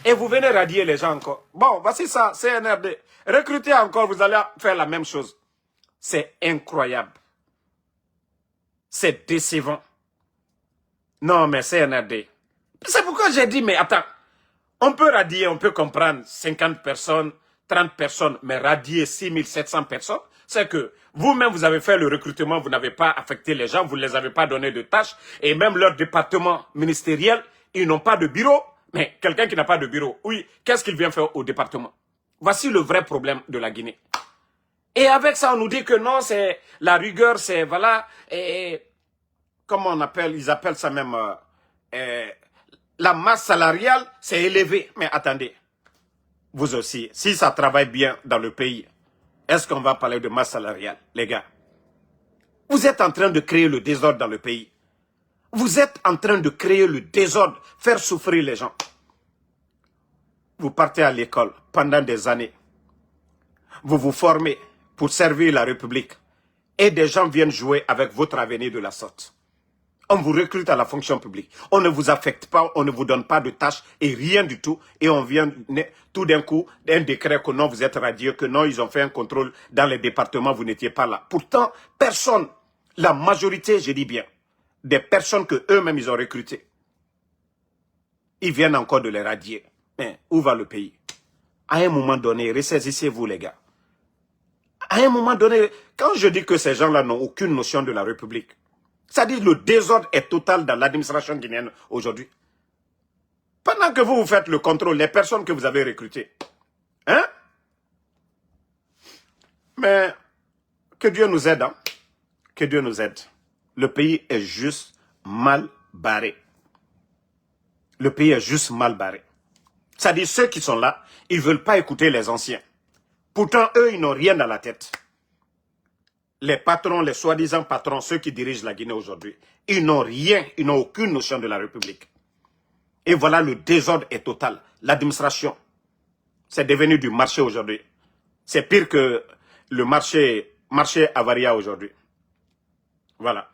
Et vous venez radier les gens encore. Bon, voici ça, CNRD. Recrutez encore, vous allez faire la même chose. C'est incroyable. C'est décevant. Non, mais CNRD. C'est pourquoi j'ai dit, mais attends, on peut radier, on peut comprendre 50 personnes, 30 personnes, mais radier 6700 personnes, c'est que vous-même, vous avez fait le recrutement, vous n'avez pas affecté les gens, vous ne les avez pas donné de tâches, et même leur département ministériel, ils n'ont pas de bureau. Mais quelqu'un qui n'a pas de bureau, oui, qu'est-ce qu'il vient faire au département? Voici le vrai problème de la Guinée. Et avec ça, on nous dit que non, c'est la rigueur, c'est, voilà, et comment on appelle, ils appellent ça même, la masse salariale, c'est élevé. Mais attendez, vous aussi, si ça travaille bien dans le pays, est-ce qu'on va parler de masse salariale, les gars? Vous êtes en train de créer le désordre dans le pays. Vous êtes en train de créer le désordre, faire souffrir les gens. Vous partez à l'école pendant des années. Vous vous formez pour servir la République. Et des gens viennent jouer avec votre avenir de la sorte. On vous recrute à la fonction publique. On ne vous affecte pas, on ne vous donne pas de tâches et rien du tout. Et on vient tout d'un coup d'un décret que non, vous êtes radieux, que non, ils ont fait un contrôle dans les départements, vous n'étiez pas là. Pourtant, personne, la majorité, je dis bien, des personnes que eux-mêmes ils ont recrutées, ils viennent encore de les radier. Mais où va le pays? À un moment donné, ressaisissez-vous les gars. À un moment donné, quand je dis que ces gens-là n'ont aucune notion de la République, c'est-à-dire le désordre est total dans l'administration guinéenne aujourd'hui. Pendant que vous faites le contrôle, les personnes que vous avez recrutées, hein? Mais que Dieu nous aide, hein? Que Dieu nous aide. Le pays est juste mal barré. Le pays est juste mal barré. C'est-à-dire ceux qui sont là, ils ne veulent pas écouter les anciens. Pourtant, eux, ils n'ont rien dans la tête. Les patrons, les soi-disant patrons, ceux qui dirigent la Guinée aujourd'hui, ils n'ont rien, ils n'ont aucune notion de la République. Et voilà, le désordre est total. L'administration, c'est devenu du marché aujourd'hui. C'est pire que le marché Avaria aujourd'hui. Voilà.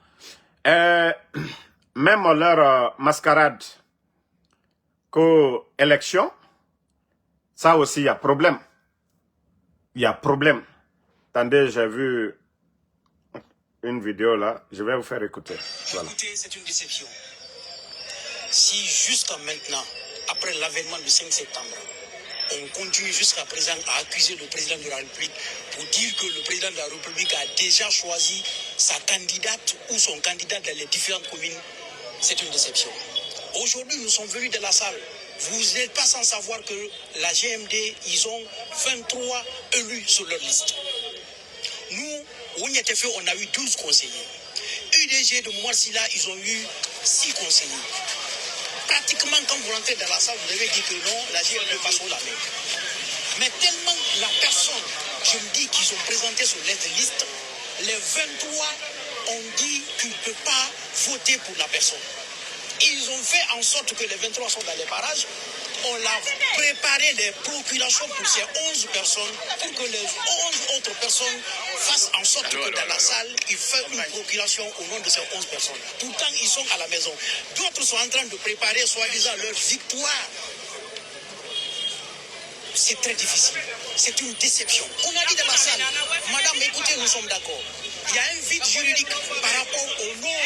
Même leur mascarade qu'élection, ça aussi, il y a problème. Il y a problème. Attendez, j'ai vu une vidéo là, je vais vous faire écouter. Voilà. Écoutez, c'est une déception. Si jusqu'à maintenant, après l'avènement du 5 septembre, on continue jusqu'à présent à accuser le président de la République pour dire que le président de la République a déjà choisi sa candidate ou son candidat dans les différentes communes, c'est une déception. Aujourd'hui, nous sommes venus de la salle. Vous n'êtes pas sans savoir que la GMD, ils ont 23 élus sur leur liste. Nous, on a eu 12 conseillers. UDG de Mouarsila, ils ont eu 6 conseillers. Pratiquement, quand vous rentrez dans la salle, vous devez dire que non, la GMD passe au la main. Mais tellement la personne, je me dis qu'ils ont présenté sur les listes, les 23 ont dit qu'ils ne peuvent pas voter pour la personne. Ils ont fait en sorte que les 23 sont dans les barrages. On a préparé les procurations pour ces 11 personnes pour que les 11 autres personnes fassent en sorte que dans la salle, ils fassent une procuration au nom de ces 11 personnes. Pourtant, ils sont à la maison. D'autres sont en train de préparer, soi-disant, leur victoire. C'est très difficile. C'est une déception. On a dit dans la salle, madame, écoutez, nous sommes d'accord. Il y a un vide juridique par rapport au nombre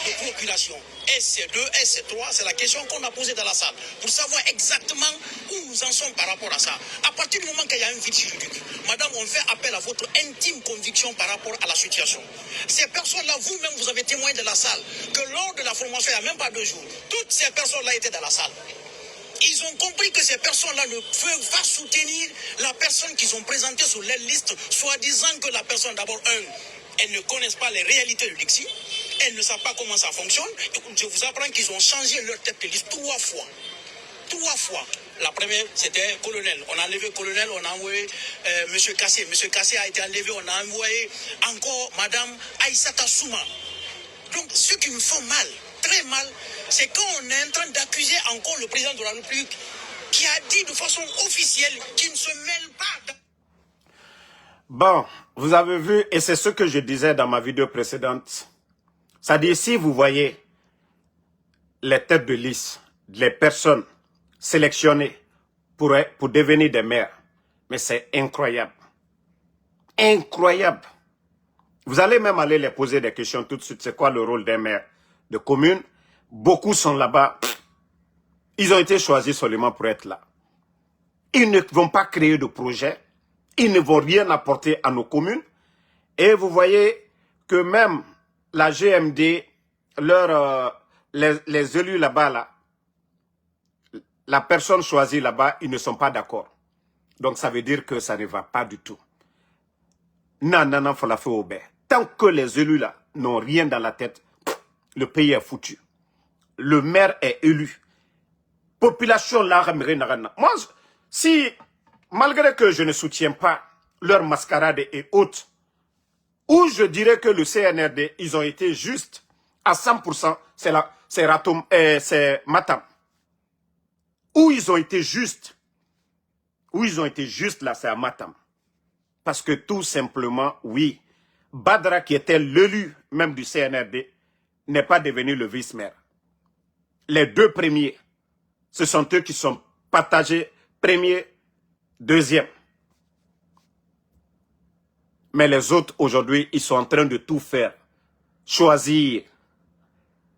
de procurations. SC2, SC3, c'est la question qu'on a posée dans la salle pour savoir exactement où nous en sommes par rapport à ça. À partir du moment qu'il y a un vide juridique, madame, on fait appel à votre intime conviction par rapport à la situation. Ces personnes-là, vous-même, vous avez témoigné de la salle que lors de la formation, il n'y a même pas 2 jours, toutes ces personnes-là étaient dans la salle. Ils ont compris que ces personnes-là ne peuvent pas soutenir la personne qu'ils ont présentée sur leur liste, soi-disant que la personne, d'abord, elles ne connaissent pas les réalités du Dixie, elles ne savent pas comment ça fonctionne. Je vous apprends qu'ils ont changé leur tête de liste 3 fois. 3 fois. La première, c'était colonel. On a enlevé colonel, on a envoyé monsieur Kassé. Monsieur Kassé a été enlevé, on a envoyé encore madame Aïssata Souma. Donc, ce qui me fait mal, très mal, c'est quand on est en train d'accuser encore le président de la République qui a dit de façon officielle qu'il ne se mêle pas. Bon, vous avez vu, et c'est ce que je disais dans ma vidéo précédente. C'est-à-dire, si vous voyez les têtes de liste, les personnes sélectionnées pour devenir des maires. Mais c'est incroyable. Incroyable. Vous allez même aller les poser des questions tout de suite. C'est quoi le rôle des maires de communes? Beaucoup sont là-bas. Ils ont été choisis seulement pour être là. Ils ne vont pas créer de projet. Ils ne vont rien apporter à nos communes. Et vous voyez que même la GMD, les élus là-bas, là, la personne choisie là-bas, ils ne sont pas d'accord. Donc ça veut dire que ça ne va pas du tout. Non, faut la faire au bain. Tant que les élus là n'ont rien dans la tête, le pays est foutu. Le maire est élu. Population là, moi, si, malgré que je ne soutiens pas leur mascarade et autres, où je dirais que le CNRD, ils ont été justes à 100%, c'est Matam. Où ils ont été justes, là, c'est à Matam. Parce que tout simplement, oui, Badra qui était l'élu même du CNRD n'est pas devenu le vice-maire. Les deux premiers, ce sont eux qui sont partagés premier, deuxième. Mais les autres, aujourd'hui, ils sont en train de tout faire. Choisir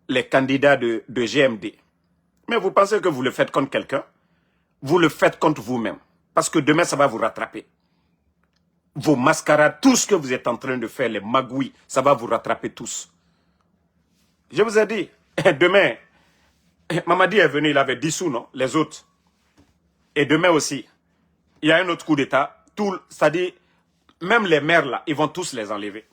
les candidats de GMD. Mais vous pensez que vous le faites contre quelqu'un? Vous le faites contre vous-même. Parce que demain, ça va vous rattraper. Vos mascarades, tout ce que vous êtes en train de faire, les magouilles, ça va vous rattraper tous. Je vous ai dit, demain, Mamadi est venu, il avait 10 sous, non? Les autres. Et demain aussi, il y a un autre coup d'État. C'est-à-dire, même les maires là, ils vont tous les enlever.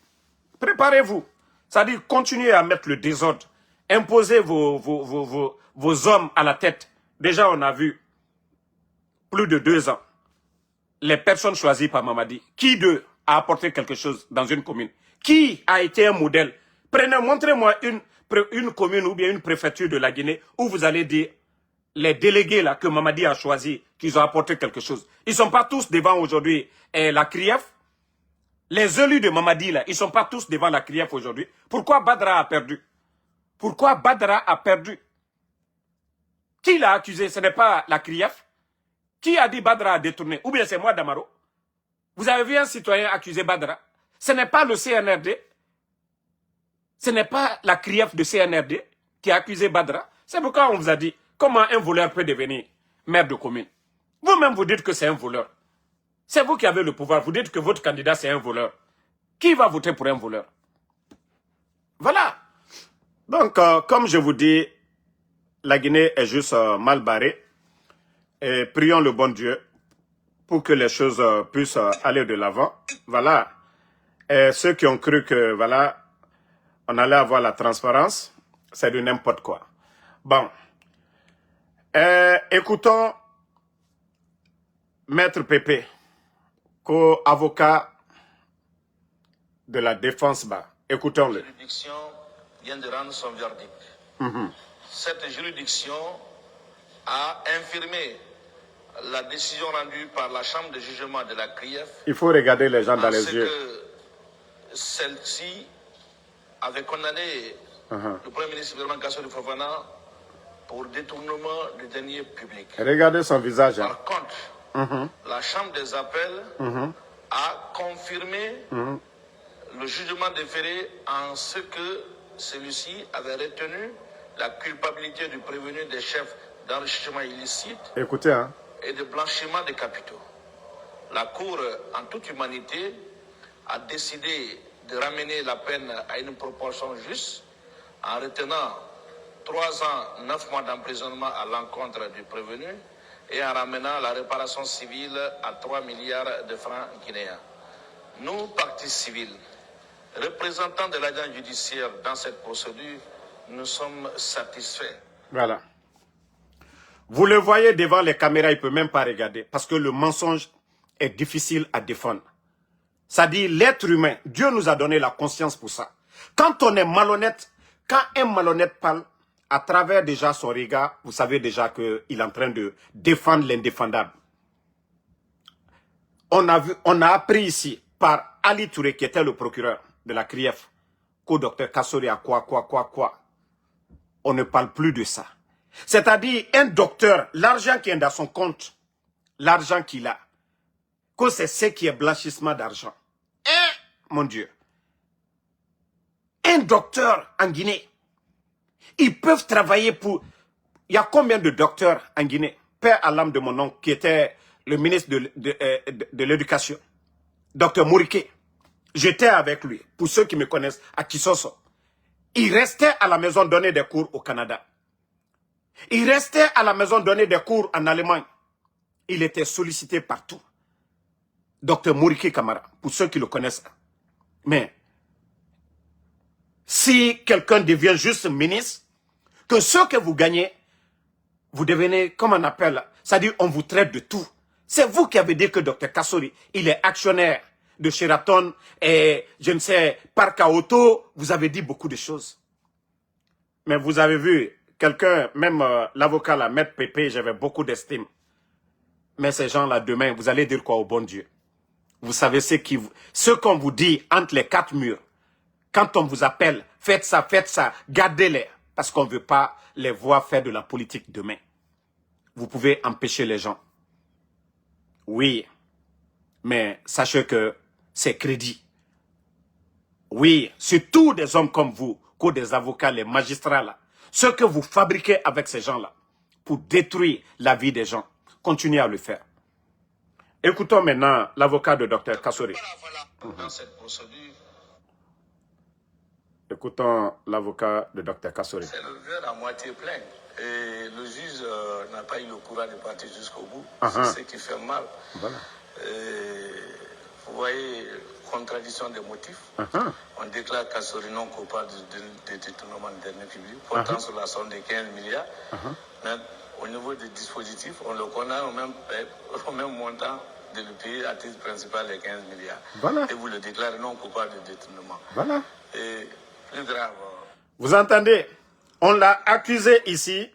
Préparez-vous. C'est-à-dire, continuez à mettre le désordre. Imposez vos hommes à la tête. Déjà, on a vu plus de 2 ans. Les personnes choisies par Mamadi. Qui d'eux a apporté quelque chose dans une commune? Qui a été un modèle? Montrez-moi une commune ou bien une préfecture de la Guinée où vous allez dire les délégués là que Mamadi a choisi, qu'ils ont apporté quelque chose. Ils ne sont pas tous devant aujourd'hui la CRIEF. Les élus de Mamadi là, ils ne sont pas tous devant la CRIEF aujourd'hui. Pourquoi Badra a perdu? Pourquoi Badra a perdu? Qui l'a accusé? Ce n'est pas la CRIEF. Qui a dit Badra a détourné? Ou bien c'est moi, Damaro? Vous avez vu un citoyen accuser Badra? Ce n'est pas le CNRD. Ce n'est pas la CRIEF de CNRD qui a accusé Badra. C'est pourquoi on vous a dit comment un voleur peut devenir maire de commune. Vous-même vous dites que c'est un voleur. C'est vous qui avez le pouvoir. Vous dites que votre candidat c'est un voleur. Qui va voter pour un voleur? Voilà. Donc, comme je vous dis, la Guinée est juste mal barrée. Et prions le bon Dieu pour que les choses puissent aller de l'avant. Voilà. Et ceux qui ont cru que, voilà, on allait avoir la transparence, c'est de n'importe quoi. Bon. Écoutons Maître Pépé, co-avocat de la défense bas. Écoutons-le. La juridiction vient de rendre son verdict. Cette juridiction a infirmé la décision rendue par la chambre de jugement de la CRIEF. Il faut regarder les gens dans les yeux. Que celle-ci avait condamné le Premier ministre Ibrahima Kassori Fofana pour détournement de deniers publics. Regardez son visage. Par contre, la chambre des appels a confirmé le jugement déféré en ce que celui-ci avait retenu la culpabilité du prévenu des chefs d'enrichissement illicite. Écoutez, hein. Et de blanchiment des capitaux. La Cour, en toute humanité, a décidé de ramener la peine à une proportion juste en retenant 3 ans, 9 mois d'emprisonnement à l'encontre du prévenu et en ramenant la réparation civile à 3 milliards de francs guinéens. Nous, partis civils, représentants de l'agent judiciaire dans cette procédure, nous sommes satisfaits. Voilà. Vous le voyez devant les caméras, il ne peut même pas regarder. Parce que le mensonge est difficile à défendre. Ça dit, l'être humain, Dieu nous a donné la conscience pour ça. Quand on est malhonnête, quand un malhonnête parle, à travers déjà son regard, vous savez déjà qu'il est en train de défendre l'indéfendable. On a appris ici par Ali Touré, qui était le procureur de la CRIEF, qu'au docteur Kassori a quoi. On ne parle plus de ça. C'est-à-dire, un docteur, l'argent qui est dans son compte, l'argent qu'il a, que c'est ce qui est blanchissement d'argent. Mon Dieu. Un docteur en Guinée, ils peuvent travailler pour... Il y a combien de docteurs en Guinée? Père à l'âme de mon oncle, qui était le ministre de l'Éducation, docteur Mouriké. J'étais avec lui, pour ceux qui me connaissent, à Kisoso. Il restait à la maison donner des cours au Canada. Il restait à la maison donner des cours en Allemagne. Il était sollicité partout. Docteur Mouriké Kamara, pour ceux qui le connaissent. Mais, si quelqu'un devient juste ministre, que ce que vous gagnez, vous devenez, comme on appelle, c'est-à-dire on vous traite de tout. C'est vous qui avez dit que Dr Kassori, il est actionnaire de Sheraton et, je ne sais, Parc à Auto. Vous avez dit beaucoup de choses. Mais vous avez vu, quelqu'un, même l'avocat, la maître Pépé, j'avais beaucoup d'estime. Mais ces gens-là, demain, vous allez dire quoi au bon Dieu? Vous savez ce qu'on vous dit entre les quatre murs. Quand on vous appelle, faites ça, gardez-les. Parce qu'on ne veut pas les voir faire de la politique demain. Vous pouvez empêcher les gens. Oui, mais sachez que c'est crédit. Oui, surtout des hommes comme vous, que des avocats, les magistrats là. Ce que vous fabriquez avec ces gens-là, pour détruire la vie des gens, continuez à le faire. Écoutons maintenant l'avocat de Dr Kassori. Dans cette procédure, Écoutons l'avocat de Dr Kassori. c'est le verre à moitié plein. Et le juge n'a pas eu le courage de partir jusqu'au bout. C'est ce qui fait mal. Voilà. Vous voyez, contradiction des motifs. On déclare Kassori non coupable de détournement de deniers publics, portant sur la somme de 15 milliards. Mais au niveau des dispositifs, on le connaît au même montant de le payer à titre principal les 15 milliards. Voilà. Et vous le déclarez non coupable de détournement. Voilà. Et plus grave. Vous entendez? On l'a accusé ici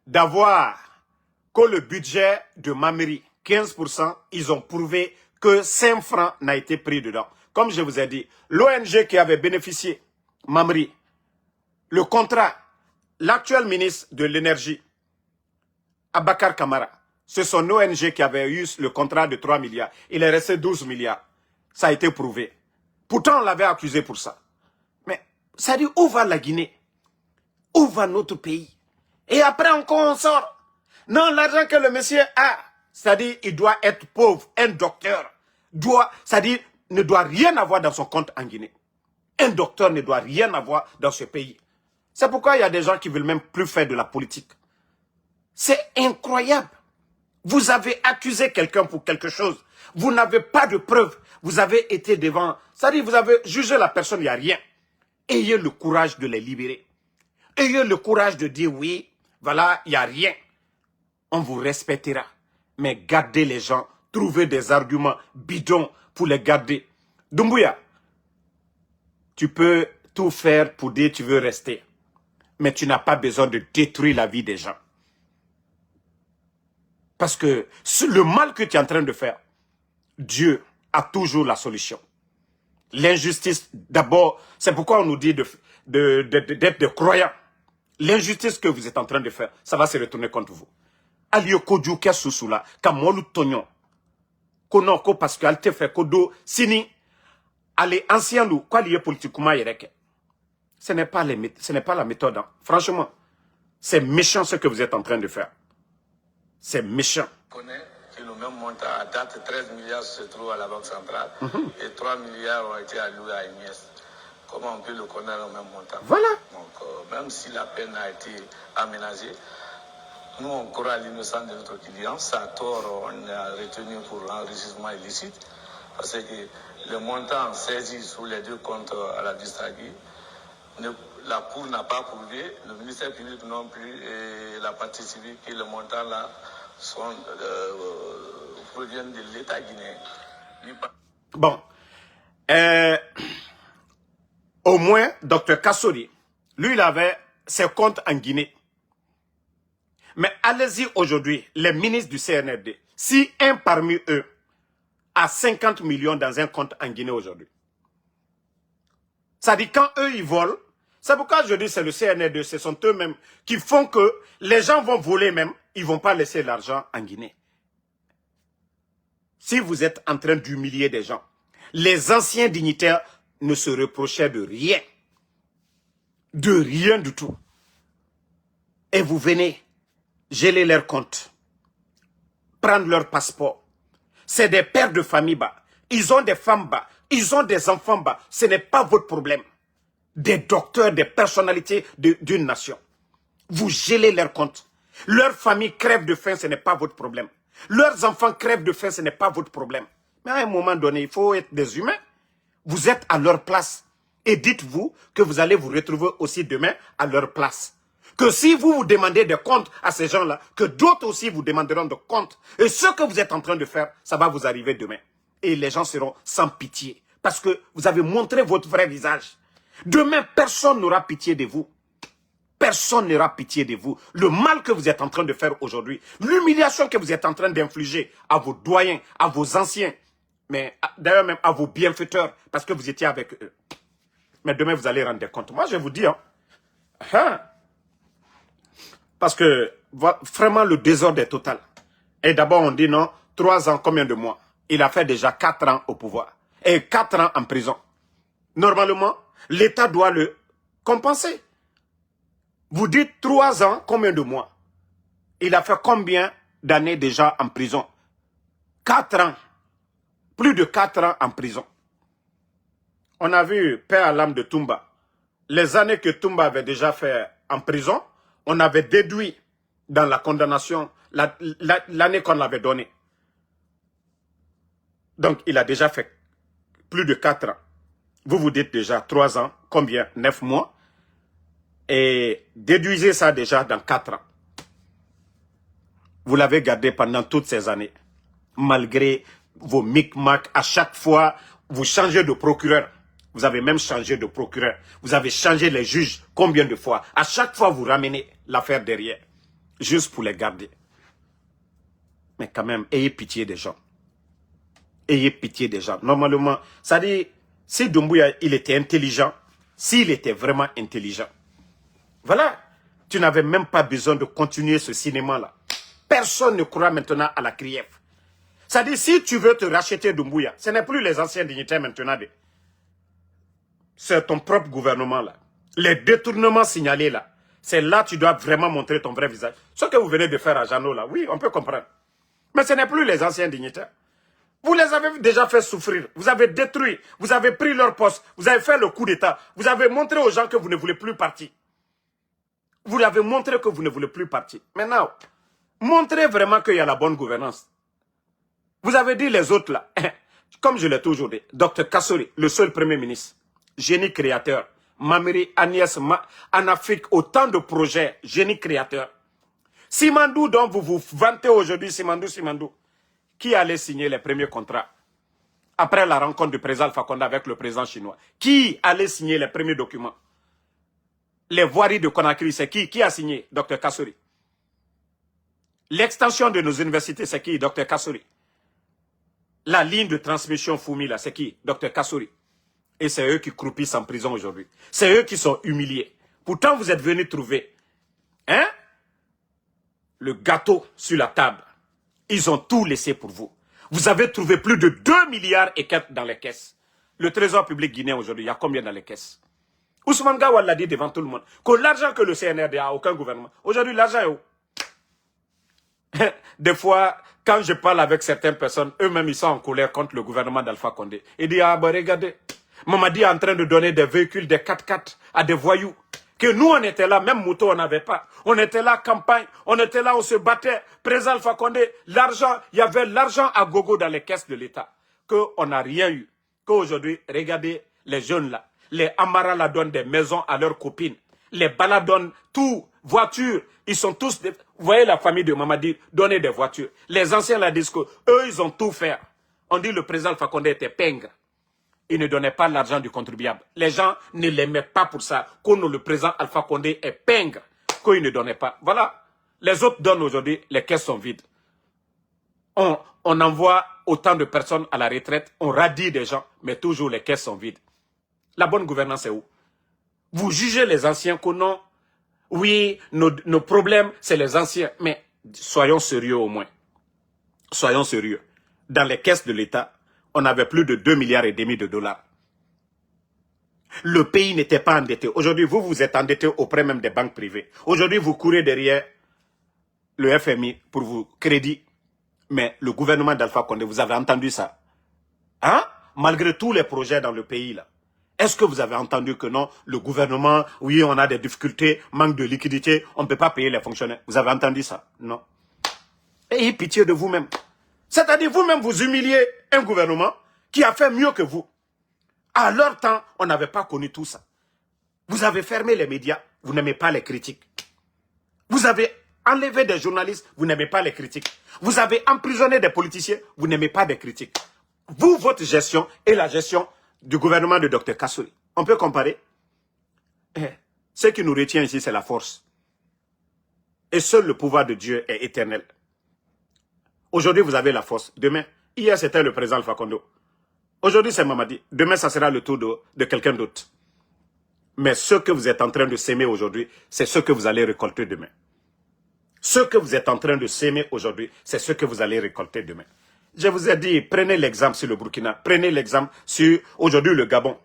d'avoir que le budget de Mamiri, 15%, ils ont prouvé que 5 francs n'a été pris dedans. Comme je vous ai dit, l'ONG qui avait bénéficié, Mamiri, le contrat, l'actuel ministre de l'énergie, Abakar Kamara, c'est son ONG qui avait eu le contrat de 3 milliards. Il est resté 12 milliards. Ça a été prouvé. Pourtant, on l'avait accusé pour ça. Mais, ça dit, où va la Guinée? Où va notre pays? Et après encore on sort. Non, l'argent que le monsieur a, c'est-à-dire il doit être pauvre. Un docteur c'est-à-dire ne doit rien avoir dans son compte en Guinée. Un docteur ne doit rien avoir dans ce pays. C'est pourquoi il y a des gens qui veulent même plus faire de la politique. C'est incroyable. Vous avez accusé quelqu'un pour quelque chose. Vous n'avez pas de preuves. Vous avez été devant. C'est-à-dire vous avez jugé la personne, il n'y a rien. Ayez le courage de les libérer. Ayez le courage de dire oui, voilà, il n'y a rien. On vous respectera. Mais gardez les gens, trouvez des arguments bidons pour les garder. Doumbouya, tu peux tout faire pour dire que tu veux rester. Mais tu n'as pas besoin de détruire la vie des gens. Parce que le mal que tu es en train de faire, Dieu a toujours la solution. L'injustice, d'abord, c'est pourquoi on nous dit d'être des croyants. L'injustice que vous êtes en train de faire, ça va se retourner contre vous. Alio koju ke susula, ka molu tonyon. Kono ko parce que alte fait kodo sini, allez ancien loup, quoi lié politiquement yereke. Ce n'est pas la méthode. Hein. Franchement, c'est méchant ce que vous êtes en train de faire. C'est méchant. On connaît que le même montant à date, 13 milliards se trouve à la Banque centrale et 3 milliards ont été alloués à Ignace. Comment on peut le connaître au même montant? Voilà. Donc, même si la peine a été aménagée, nous, on croit à l'innocence de notre client. Ça a tort, on a retenu pour l'enrichissement illicite. Parce que le montant saisi sous les deux comptes à la Distragui, la Cour n'a pas prouvé, le ministère public non plus, et la partie civile, que le montant là proviennent de l'État guinéen. Bon. Au moins, Dr Kassori, lui, il avait ses comptes en Guinée. Mais allez-y aujourd'hui, les ministres du CNRD, si un parmi eux a 50 millions dans un compte en Guinée aujourd'hui, ça dit quand eux ils volent, c'est pourquoi je dis c'est le CNRD, ce sont eux-mêmes qui font que les gens vont voler même, ils ne vont pas laisser l'argent en Guinée. si vous êtes en train d'humilier des gens, les anciens dignitaires ne se reprochaient de rien. De rien du tout. Et vous venez geler leurs comptes, prendre leur passeport. C'est des pères de famille bas. Ils ont des femmes bas. Ils ont des enfants bas. Ce n'est pas votre problème. Des docteurs, des personnalités d'une nation. Vous gelez leurs comptes. Leur famille crève de faim, ce n'est pas votre problème. Leurs enfants crèvent de faim, ce n'est pas votre problème. Mais à un moment donné, il faut être des humains. Vous êtes à leur place. Et dites-vous que vous allez vous retrouver aussi demain à leur place. Que si vous vous demandez des comptes à ces gens-là, que d'autres aussi vous demanderont des comptes. Et ce que vous êtes en train de faire, ça va vous arriver demain. Et les gens seront sans pitié. Parce que vous avez montré votre vrai visage. Demain, personne n'aura pitié de vous. Personne n'aura pitié de vous. Le mal que vous êtes en train de faire aujourd'hui, l'humiliation que vous êtes en train d'infliger à vos doyens, à vos anciens, mais d'ailleurs même à vos bienfaiteurs, parce que vous étiez avec eux. Mais demain, vous allez rendre des comptes. Moi, je vous dis, parce que vraiment le désordre est total. Et d'abord, on dit non, 3 ans, combien de mois? Il a fait déjà 4 ans au pouvoir. Et 4 ans en prison. Normalement, l'État doit le compenser. Vous dites 3 ans, combien de mois? Il a fait combien d'années déjà en prison? 4 ans. Plus de 4 ans en prison. On a vu, paix à l'âme de Toumba, les années que Toumba avait déjà fait en prison, on avait déduit dans la condamnation l'année qu'on l'avait donnée. Donc, il a déjà fait plus de 4 ans. Vous vous dites déjà 3 ans, combien? 9 mois. Et déduisez ça déjà dans 4 ans. Vous l'avez gardé pendant toutes ces années. Malgré vos micmacs, à chaque fois, vous changez de procureur. Vous avez même changé de procureur. Vous avez changé les juges combien de fois? À chaque fois, vous ramenez l'affaire derrière. Juste pour les garder. Mais quand même, ayez pitié des gens. Ayez pitié des gens. Normalement, ça dit, si Doumbouya, il était intelligent, s'il était vraiment intelligent, voilà, tu n'avais même pas besoin de continuer ce cinéma-là. Personne ne croit maintenant à la CRIEF. Ça dit, si tu veux te racheter Doumbouya, ce n'est plus les anciens dignitaires maintenant. C'est ton propre gouvernement là. Les détournements signalés là, c'est là que tu dois vraiment montrer ton vrai visage. Ce que vous venez de faire à Jeannot là, oui, on peut comprendre. Mais ce n'est plus les anciens dignitaires. Vous les avez déjà fait souffrir. Vous avez détruit. Vous avez pris leur poste. Vous avez fait le coup d'État. Vous avez montré aux gens que vous ne voulez plus partir. Vous avez montré que vous ne voulez plus partir. Maintenant, montrez vraiment qu'il y a la bonne gouvernance. Vous avez dit les autres là. Comme je l'ai toujours dit, Dr Kassori, le seul premier ministre, génie créateur. Mamiri, Agnès, en Afrique, autant de projets, génie créateur. Simandou, dont vous vous vantez aujourd'hui, Simandou, qui allait signer les premiers contrats après la rencontre du président Alpha Condé avec le président chinois? Qui allait signer les premiers documents? Les voiries de Conakry, c'est qui? Qui a signé? Dr Kassori. L'extension de nos universités, c'est qui? Dr Kassori. La ligne de transmission Foumi, là, c'est qui? Dr Kassori. Et c'est eux qui croupissent en prison aujourd'hui. C'est eux qui sont humiliés. Pourtant, vous êtes venus trouver le gâteau sur la table. Ils ont tout laissé pour vous. Vous avez trouvé plus de 2 milliards et quelques dans les caisses. Le trésor public guinéen aujourd'hui, il y a combien dans les caisses? Ousmane Gawal l'a dit devant tout le monde. Que l'argent que le CNRD a, aucun gouvernement. Aujourd'hui, l'argent est où? Des fois, quand je parle avec certaines personnes, eux-mêmes, ils sont en colère contre le gouvernement d'Alpha Condé. Ils disent, ah ben regardez, Mamadi est en train de donner des véhicules, des 4x4 à des voyous. Que nous, on était là, même moto, on n'avait pas. On était là, campagne, on était là, on se battait. Président Alpha Condé, l'argent, il y avait l'argent à gogo dans les caisses de l'État. Qu'on n'a rien eu. Qu'aujourd'hui, regardez les jeunes là. Les Amara la donnent des maisons à leurs copines. Les Bala donnent tout, voitures. Ils sont tous, vous voyez la famille de Mamadi donner des voitures. Les anciens la disent que eux, ils ont tout fait. On dit le président Alpha Condé était pingre. Il ne donnait pas l'argent du contribuable. Les gens ne l'aimaient pas pour ça. Qu'on le président Alpha Condé est pingre. Qu'il ne donnait pas. Voilà. Les autres donnent aujourd'hui, les caisses sont vides. On envoie autant de personnes à la retraite, on radie des gens, mais toujours les caisses sont vides. La bonne gouvernance est où? Vous jugez les anciens que non. Oui, nos problèmes, c'est les anciens. Mais soyons sérieux au moins. Soyons sérieux. dans les caisses de l'État, on avait plus de 2,5 milliards de dollars. Le pays n'était pas endetté. Aujourd'hui, vous, vous êtes endetté auprès même des banques privées. Aujourd'hui, vous courez derrière le FMI pour vous crédit. Mais le gouvernement d'Alpha Condé, vous avez entendu ça? Hein? Malgré tous les projets dans le pays, là. Est-ce que vous avez entendu que non, le gouvernement, oui, on a des difficultés, manque de liquidité, on ne peut pas payer les fonctionnaires. Vous avez entendu ça? Non. Ayez pitié de vous-même. C'est-à-dire, vous-même, vous humiliez un gouvernement qui a fait mieux que vous. À leur temps, on n'avait pas connu tout ça. Vous avez fermé les médias, vous n'aimez pas les critiques. Vous avez enlevé des journalistes, vous n'aimez pas les critiques. Vous avez emprisonné des politiciens, vous n'aimez pas des critiques. Vous, votre gestion et la gestion du gouvernement de Dr Kassory. On peut comparer? Ce qui nous retient ici, c'est la force. Et seul le pouvoir de Dieu est éternel. Aujourd'hui, vous avez la force. Demain, hier, c'était le président Alpha Condé. Aujourd'hui, c'est Mamadi. Demain, ça sera le tour de quelqu'un d'autre. Mais ce que vous êtes en train de s'aimer aujourd'hui, c'est ce que vous allez récolter demain. Ce que vous êtes en train de s'aimer aujourd'hui, c'est ce que vous allez récolter demain. Je vous ai dit, prenez l'exemple sur le Burkina, prenez l'exemple sur aujourd'hui le Gabon.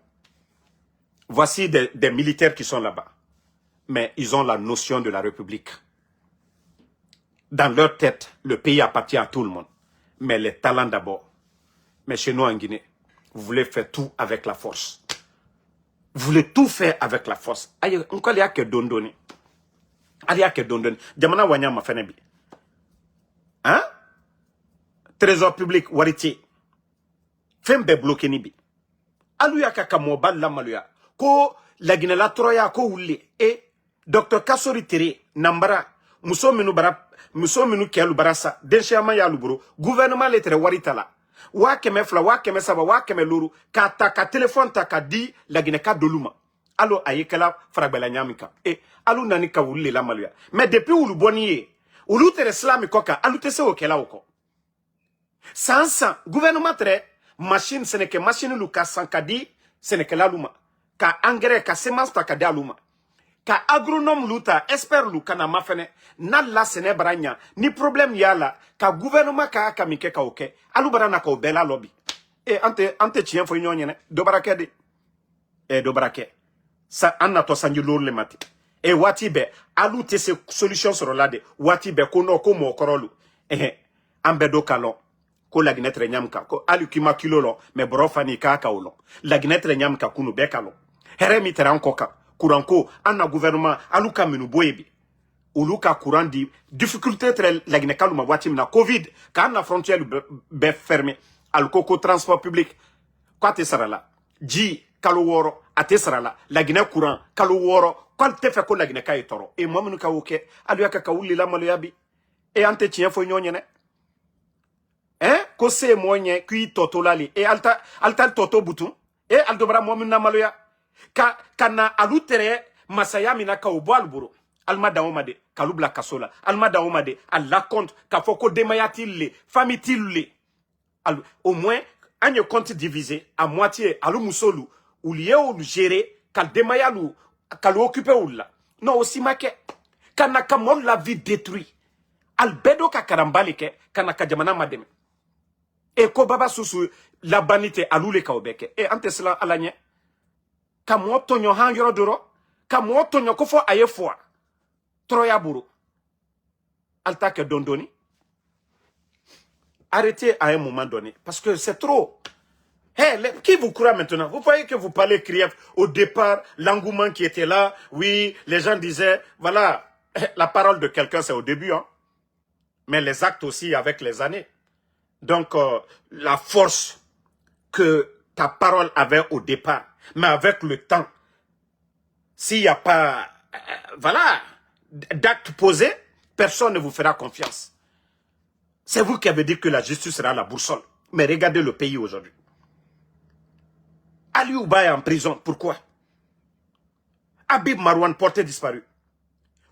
Voici des militaires qui sont là-bas. Mais ils ont la notion de la République. Dans leur tête, le pays appartient à tout le monde. Mais les talents d'abord. Mais chez nous en Guinée, vous voulez faire tout avec la force. Vous voulez tout faire avec la force. Aïe, on y a que dondoni. Il y a que dondoni. Jamana wanya ma fenebi. Hein? Trésor public, wariti. Fembe bloqué nibi. Aluya kaka mobile la maluya. Ko la Guinée la troya ko wuli. Et Dr Kassory Tere Nambara. Muso minu kelu barasa. Denshama ya luburo. Gouvernement letre warita la. Wa keme fla, wa keme saba, wa keme luru. Ka téléphone ta ka di la Guinée ka doluma. Alo ayekela fragbela nyamika. Et alu nani ka wuli la maluya. Mais depuis ulu boniye. Ulu tere slami koka. Alu tese okela oko. Sans gouvernement très machine ce n'est que machine lu ka sankadi ce n'est que la luma ka engrais ka semence ta ka daluma ka agronome luta expert lu kana mafene na la sene branya ni problème yala ka gouvernement ka kamike ka oke alu barana ka obela lobby e ante chien fo nyonyene do barakede e do barake sa anna to sanji lorle mati e wati be alu te se solution sur lade wati be kono ko mo korolu ambe do kalon ko la Guinée tre nyamka ko ali kima kilo lo me brofani ka ka ulo la Guinée tre nyamka kunu bekalo here mi teran koka kuranko anna gouvernement aluka minu boyebi uluka courant di difficulté tre la Guinée kaluma wati na covid ka anna frontière be fermé alukoko transport public ko te sarala ji kalo woro ate sarala la Guinée courant kalo woro ko te fe ko la Guinée kay toro e mominu ka woke alu ya ka wuli la malu yabi e ante tien fo nyonyene. Ko se moyen kui toto lali e alta toto butun e aldobra momina maloya kana alutere masaya mina ka obo alburo almada omade kalubla kasola almada omade alla compte ka foko demayati le famille le au moins anye compte divisé à moitié alu musolu ou lié ou gérer kal demayalu kal occuper ou la non aussi make kana kamon la vie détruit albedo ka karambalike kana ka jamana mademe. Et ko baba susu la banité alule ka obeke e ante sala alanye ka mo tonyo han yoro doro ka mo tonyo ko fo aye fo troya buru alta ke dondoni. Arrêtez à un moment donné parce que c'est trop. Qui vous croit maintenant? Vous voyez que vous parlez crief au départ, l'engouement qui était là, oui, les gens disaient voilà, la parole de quelqu'un c'est au début hein. Mais les actes aussi avec les années. Donc, la force que ta parole avait au départ, mais avec le temps, s'il n'y a pas, voilà, d'actes posés, personne ne vous fera confiance. C'est vous qui avez dit que la justice sera la boussole. Mais regardez le pays aujourd'hui. Ali Ouba est en prison. Pourquoi? Habib Marouane porté disparu.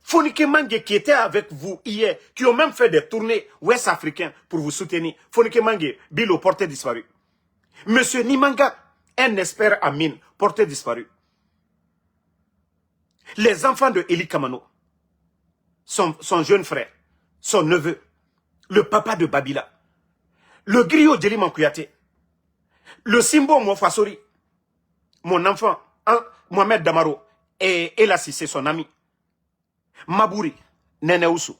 Fonike Mange qui était avec vous hier, qui ont même fait des tournées ouest-africaines pour vous soutenir. Fonike Mange, Bilo, porté disparu. Monsieur Nimanga, un expert en mine, porté disparu. Les enfants de Eli Kamano, son jeune frère, son neveu, le papa de Babila, le griot Djeliman Kouyaté, le Simbo Mofasori, mon enfant, Mohamed Damaro, et Ella Sissé, son ami, Mabouri, Nene Oussou.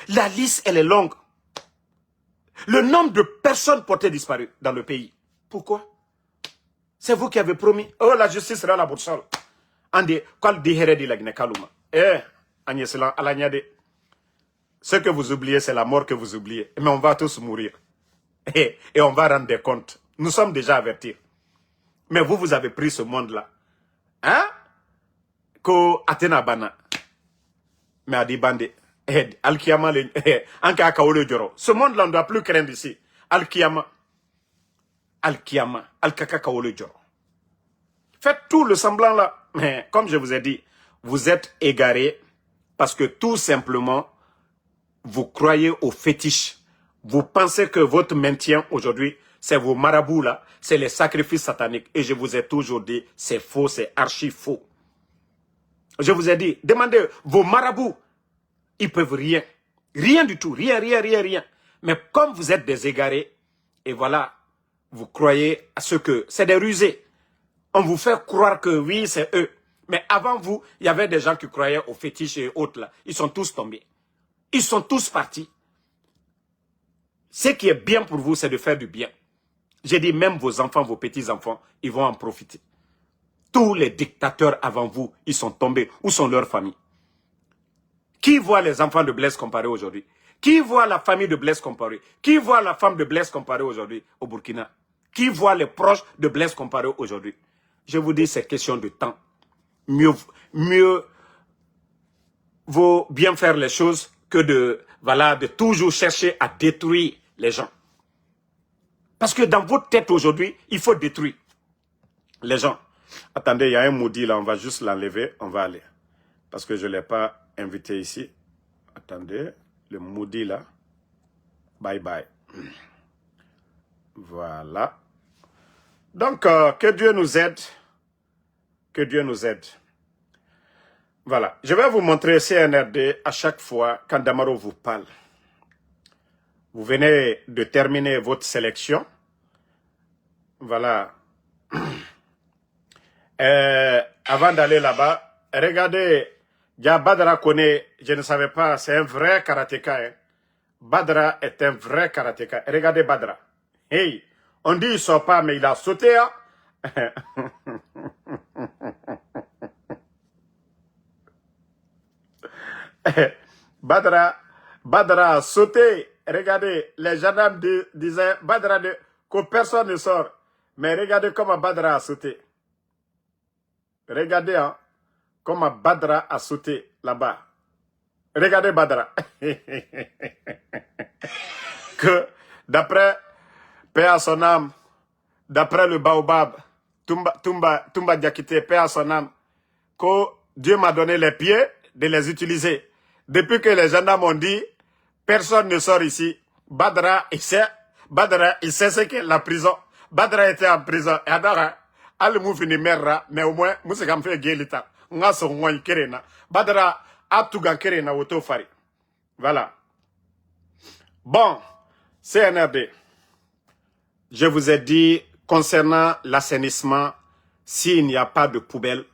La liste, elle est longue. Le nombre de personnes portées disparues dans le pays. Pourquoi? C'est vous qui avez promis. Oh, la justice sera la boursole. Ande, qual diheredi la Kaluma. Agnès Alagnade. Ce que vous oubliez, c'est la mort que vous oubliez. Mais on va tous mourir. Et on va rendre des comptes. Nous sommes déjà avertis. Mais vous avez pris ce monde-là. Hein? Ko Atena Bana. Mais Adi Bande. Al-Kiyama, Anka Kaole Djoro. Ce monde-là, on ne doit plus craindre ici. Al-Kiyama. Al-Kiyama. Al-Kaka Kaole Djoro. Faites tout le semblant là. Mais comme je vous ai dit, vous êtes égarés parce que tout simplement, vous croyez aux fétiches. Vous pensez que votre maintien aujourd'hui, c'est vos marabouts là, c'est les sacrifices sataniques. Et je vous ai toujours dit, c'est faux, c'est archi faux. Je vous ai dit, demandez vos marabouts. Ils peuvent rien. Rien du tout. Rien. Mais comme vous êtes des égarés, et voilà, vous croyez à ce que c'est des rusés. On vous fait croire que oui, c'est eux. Mais avant vous, il y avait des gens qui croyaient aux fétiches et autres là. Ils sont tous tombés. Ils sont tous partis. Ce qui est bien pour vous, c'est de faire du bien. J'ai dit, même vos enfants, vos petits-enfants, ils vont en profiter. Tous les dictateurs avant vous, ils sont tombés. Où sont leurs familles? Qui voit les enfants de Blaise Compaoré aujourd'hui? Qui voit la famille de Blaise Compaoré? Qui voit la femme de Blaise Compaoré aujourd'hui au Burkina? Qui voit les proches de Blaise Compaoré aujourd'hui? Je vous dis, c'est question de temps. Mieux vaut bien faire les choses que de toujours chercher à détruire les gens. Parce que dans votre tête aujourd'hui, il faut détruire les gens. Attendez, il y a un maudit là, on va juste l'enlever, on va aller. Parce que je ne l'ai pas invité ici. Attendez, le maudit là. Bye bye. Voilà. Donc, que Dieu nous aide. Que Dieu nous aide. Voilà. Je vais vous montrer CNRD à chaque fois quand Damaro vous parle. Vous venez de terminer votre sélection. Voilà. Avant d'aller là-bas, regardez, Badra connaît, je ne savais pas, c'est un vrai karatéka. Hein. Badra est un vrai karatéka. Regardez Badra. Hey, on dit il ne sort pas, mais il a sauté. Hein. Badra a sauté. Regardez, les gendarmes disaient Badra que personne ne sort. Mais regardez comment Badra a sauté. Regardez hein, comment Badra a sauté là-bas. Regardez Badra. Que d'après paix à son âme, d'après le Baobab, Tumba Diakité, paix à son âme, que Dieu m'a donné les pieds de les utiliser. Depuis que les gendarmes ont dit, personne ne sort ici, Badra, il sait ce qu'est la prison. Badra était en prison. Et alors, al moufini merra, mais au moins, moussakam fait guélita. Nga so ngoy kerena. Badra, atugan kerena woto fari. Voilà. Bon, CNRD. Je vous ai dit, concernant l'assainissement, s'il n'y a pas de poubelle,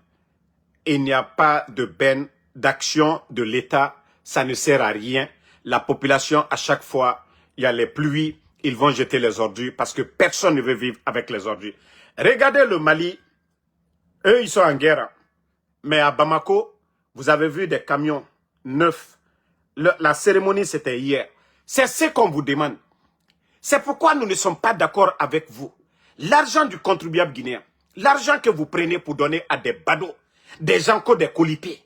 il n'y a pas de benne d'action de l'État, ça ne sert à rien. La population, à chaque fois, il y a les pluies, ils vont jeter les ordures parce que personne ne veut vivre avec les ordures. Regardez le Mali, eux, ils sont en guerre. Mais à Bamako, vous avez vu des camions neufs. La cérémonie, c'était hier. C'est ce qu'on vous demande. C'est pourquoi nous ne sommes pas d'accord avec vous. L'argent du contribuable guinéen, l'argent que vous prenez pour donner à des badauds, des gens comme des colipés,